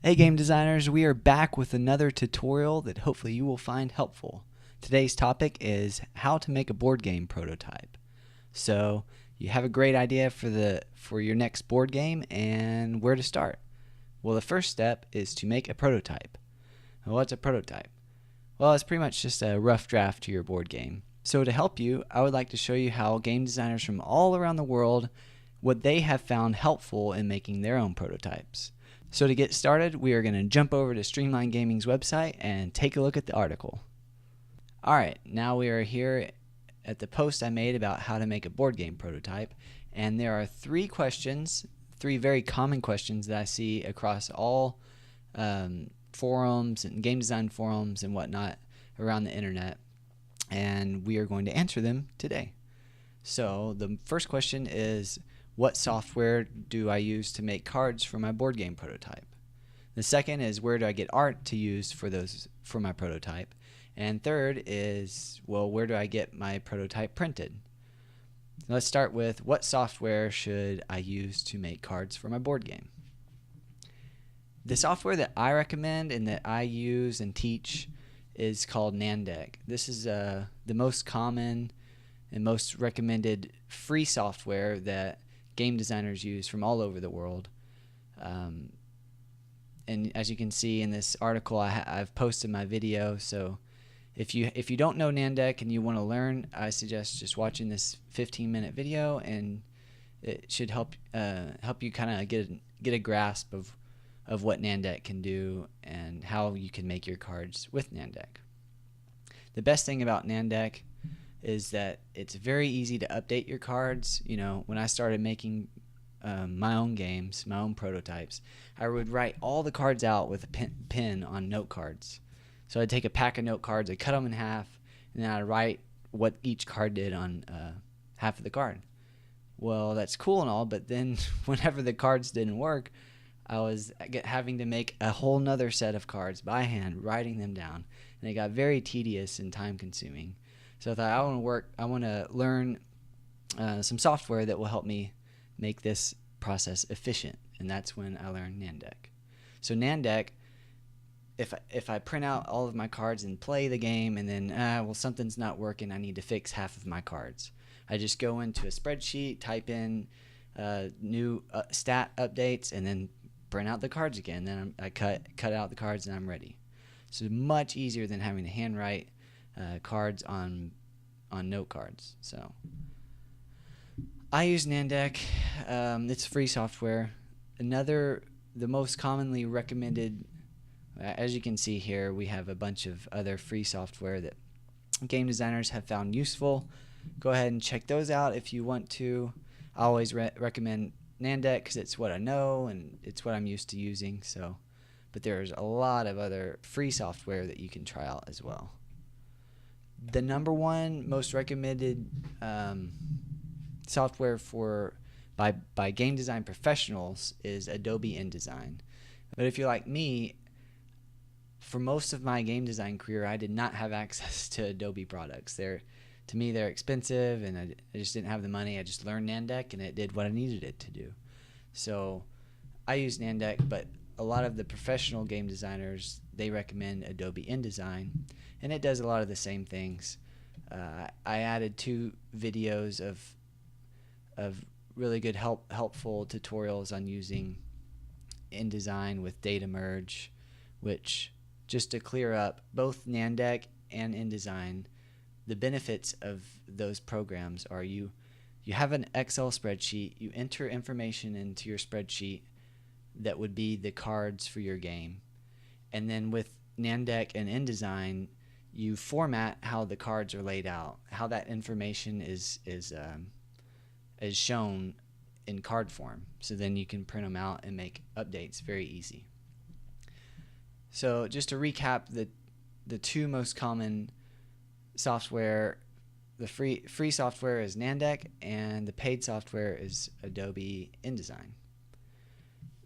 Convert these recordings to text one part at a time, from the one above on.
Hey game designers, we are back with another tutorial that hopefully you will find helpful. Today's topic is how to make a board game prototype. So you have a great idea for your next board game and where to start. Well, the first step is to make a prototype. Well, what's a prototype? Well, it's pretty much just a rough draft to your board game. So to help you, I would like to show you how game designers from all around the world, what they have found helpful in making their own prototypes. So to get started, we are going to jump over to Streamlined Gaming's website and take a look at the article. Alright, now we are here at the post I made about how to make a board game prototype, and there are three very common questions that I see across all forums and game design forums and whatnot around the internet, and we are going to answer them today. So the first question is, what software do I use to make cards for my board game prototype? The second is, where do I get art to use for my prototype? And third is, well, where do I get my prototype printed? Let's start with, what software should I use to make cards for my board game? The software that I recommend and that I use and teach is called Nandeck. This is the most common and most recommended free software that game designers use from all over the world. And as you can see in this article, I've posted my video. So if you don't know Nandeck and you want to learn, I suggest just watching this 15-minute video, and it should help you kind of get a grasp of what Nandeck can do and how you can make your cards with Nandeck. The best thing about Nandeck is that it's very easy to update your cards. You know, when I started making my own games, my own prototypes, I would write all the cards out with a pen on note cards. So I'd take a pack of note cards, I'd cut them in half, and then I'd write what each card did on half of the card. Well, that's cool and all, but then whenever the cards didn't work, I was having to make a whole nother set of cards by hand, writing them down, and it got very tedious and time consuming. So I thought, I want to learn some software that will help me make this process efficient, and that's when I learned Nandeck. So Nandeck, if I print out all of my cards and play the game, and then well, something's not working, I need to fix half of my cards, I just go into a spreadsheet, type in new stat updates, and then print out the cards again. Then I cut out the cards, and I'm ready. So much easier than having to handwrite cards on note cards. So I use Nandeck. It's free software. The most commonly recommended, as you can see here, we have a bunch of other free software that game designers have found useful. Go ahead and check those out if you want to. I always recommend Nandeck because it's what I know and it's what I'm used to using. So, but there's a lot of other free software that you can try out as well. The number one most recommended software by game design professionals is Adobe InDesign. But if you're like me, for most of my game design career, I did not have access to Adobe products. To me, they're expensive, and I just didn't have the money. I just learned Nandeck, and it did what I needed it to do. So I use Nandeck, but a lot of the professional game designers, they recommend Adobe InDesign, and it does a lot of the same things. I added 2 videos of really good helpful tutorials on using InDesign with data merge, which, just to clear up, both Nandeck and InDesign, the benefits of those programs are you have an Excel spreadsheet, you enter information into your spreadsheet that would be the cards for your game, and then with Nandeck and InDesign, you format how the cards are laid out, how that information is shown in card form. So then you can print them out and make updates very easy. So just to recap, the 2 most common software, the free software is Nandeck, and the paid software is Adobe InDesign.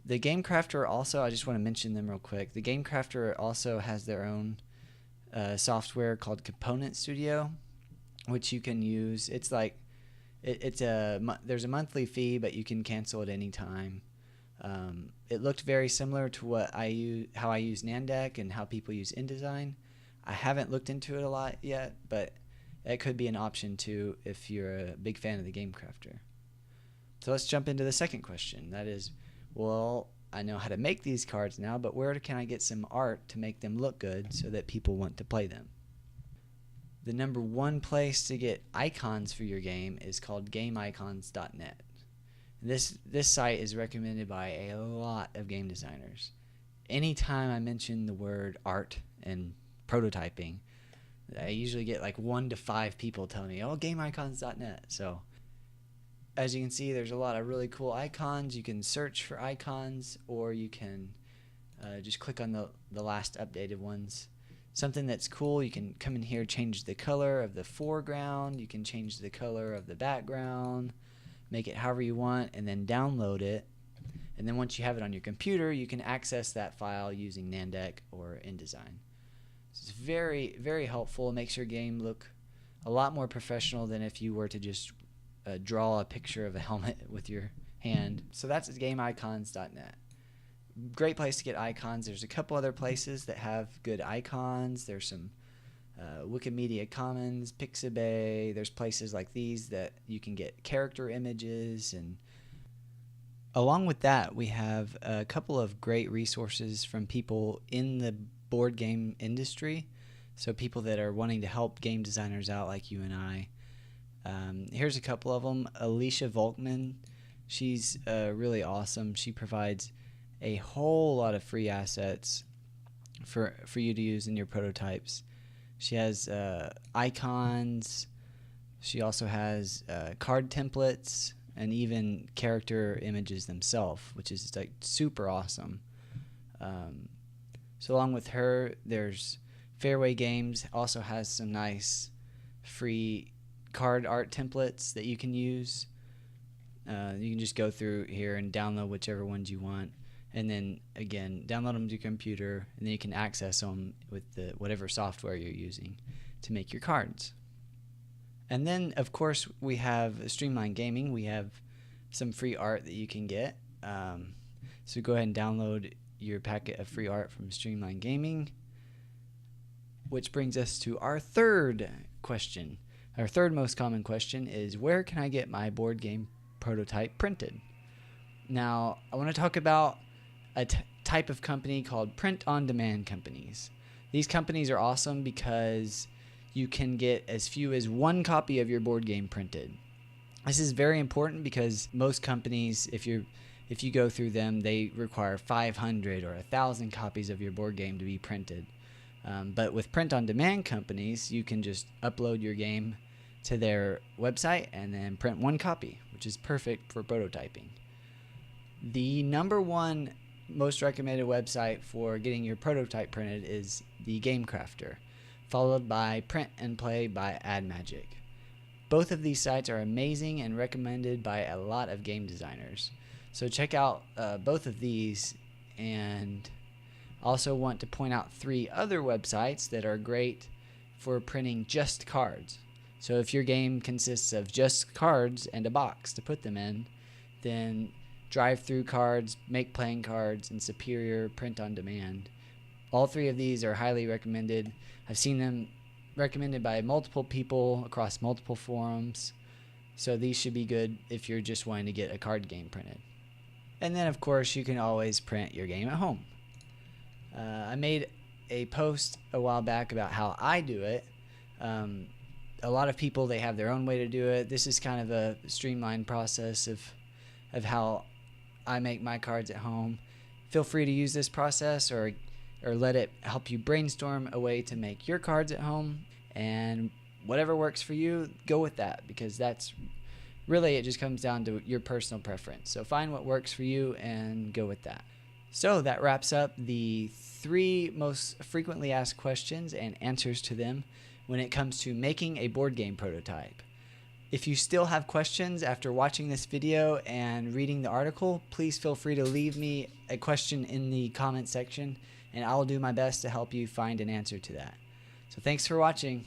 The Game Crafter also, I just want to mention them real quick. The Game Crafter also has their own software called Component Studio, which you can use. It's like there's a monthly fee, but you can cancel at any time. It looked very similar to how I use Nandeck and how people use InDesign. I haven't looked into it a lot yet, but it could be an option too if you're a big fan of the Game Crafter. So let's jump into the second question. That is, well, I know how to make these cards now, but where can I get some art to make them look good so that people want to play them? The number one place to get icons for your game is called gameicons.net. This site is recommended by a lot of game designers. Anytime I mention the word art and prototyping, I usually get like 1 to 5 people telling me, oh, gameicons.net. So as you can see, there's a lot of really cool icons. You can search for icons, or you can just click on the last updated ones. Something that's cool, you can come in here, change the color of the foreground, you can change the color of the background, make it however you want, and then download it. And then once you have it on your computer, you can access that file using Nandeck or InDesign. It's very, very helpful. It makes your game look a lot more professional than if you were to just draw a picture of a helmet with your hand. So that's gameicons.net. Great place to get icons. There's a couple other places that have good icons. There's some Wikimedia Commons, Pixabay. There's places like these that you can get character images. And along with that, we have a couple of great resources from people in the board game industry. So people that are wanting to help game designers out like you and I. Here's a couple of them. Alicia Volkman, she's really awesome. She provides a whole lot of free assets for you to use in your prototypes. She has icons. She also has card templates and even character images themselves, which is like super awesome. So along with her, there's Fairway Games, also has some nice free card art templates that you can use. You can just go through here and download whichever ones you want, and then again download them to your computer, and then you can access them with whatever software you're using to make your cards. And then of course we have Streamlined Gaming. We have some free art that you can get. So go ahead and download your packet of free art from Streamlined Gaming, which brings us to our third question. Our third most common question is, where can I get my board game prototype printed? Now, I want to talk about a type of company called print-on-demand companies. These companies are awesome because you can get as few as 1 copy of your board game printed. This is very important because most companies, if you go through them, they require 500 or 1,000 copies of your board game to be printed. But with print-on-demand companies, you can just upload your game to their website and then print 1 copy, which is perfect for prototyping. The number one most recommended website for getting your prototype printed is the Game Crafter, followed by Print and Play by AdMagic. Both of these sites are amazing and recommended by a lot of game designers. So check out both of these, and also want to point out 3 other websites that are great for printing just cards. So if your game consists of just cards and a box to put them in, then Drive-Through Cards, Make Playing Cards, and Superior Print on Demand. All 3 of these are highly recommended. I've seen them recommended by multiple people across multiple forums. So these should be good if you're just wanting to get a card game printed. And then of course you can always print your game at home. I made a post a while back about how I do it. A lot of people, they have their own way to do it. This is kind of a streamlined process of how I make my cards at home. Feel free to use this process or let it help you brainstorm a way to make your cards at home, and whatever works for you, go with that, because that's really, it just comes down to your personal preference. So find what works for you and go with that. So that wraps up the 3 most frequently asked questions and answers to them when it comes to making a board game prototype. If you still have questions after watching this video and reading the article, please feel free to leave me a question in the comment section, and I'll do my best to help you find an answer to that. So thanks for watching.